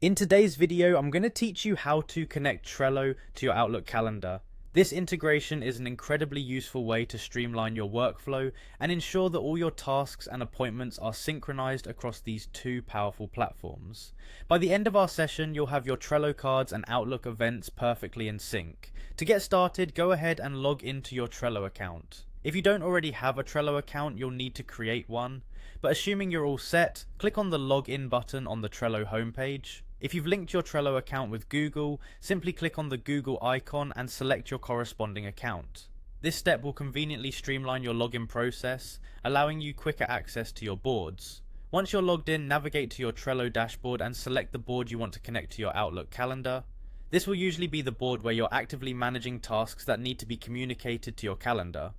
In today's video, I'm going to teach you how to connect Trello to your Outlook calendar. This integration is an incredibly useful way to streamline your workflow and ensure that all your tasks and appointments are synchronized across these two powerful platforms. By the end of our session, you'll have your Trello cards and Outlook events perfectly in sync. To get started, go ahead and log into your Trello account. If you don't already have a Trello account, you'll need to create one. But assuming you're all set, click on the login button on the Trello homepage. If you've linked your Trello account with Google, simply click on the Google icon and select your corresponding account. This step will conveniently streamline your login process, allowing you quicker access to your boards. Once you're logged in, navigate to your Trello dashboard and select the board you want to connect to your Outlook calendar. This will usually be the board where you're actively managing tasks that need to be communicated to your calendar.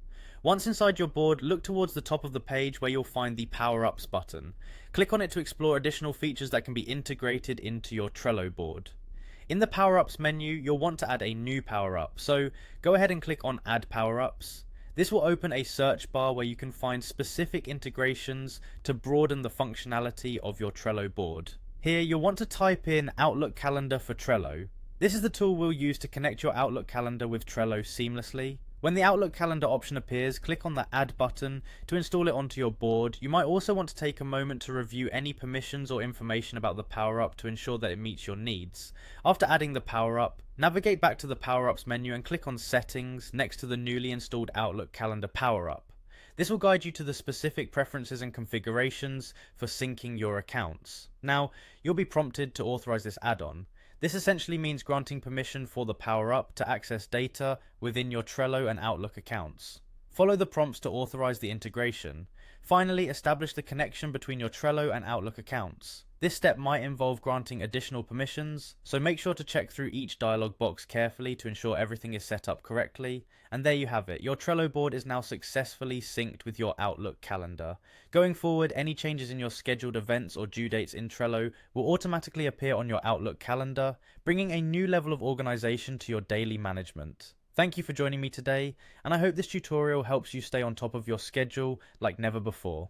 Once inside your board, look towards the top of the page where you'll find the Power Ups button. Click on it to explore additional features that can be integrated into your Trello board. In the Power Ups menu, you'll want to add a new Power Up, so go ahead and click on Add Power Ups. This will open a search bar where you can find specific integrations to broaden the functionality of your Trello board. Here, you'll want to type in Outlook Calendar for Trello. This is the tool we'll use to connect your Outlook calendar with Trello seamlessly. When the Outlook calendar option appears, click on the Add button to install it onto your board. You might also want to take a moment to review any permissions or information about the Power Up to ensure that it meets your needs. After adding the Power Up, navigate back to the Power Ups menu and click on Settings next to the newly installed Outlook calendar Power Up. This will guide you to the specific preferences and configurations for syncing your accounts. Now, you'll be prompted to authorize this add-on. This essentially means granting permission for the Power Up to access data within your Trello and Outlook accounts. Follow the prompts to authorize the integration. Finally, establish the connection between your Trello and Outlook accounts. This step might involve granting additional permissions, so make sure to check through each dialog box carefully to ensure everything is set up correctly. And there you have it, your Trello board is now successfully synced with your Outlook calendar. Going forward, any changes in your scheduled events or due dates in Trello will automatically appear on your Outlook calendar, bringing a new level of organization to your daily management. Thank you for joining me today, and I hope this tutorial helps you stay on top of your schedule like never before.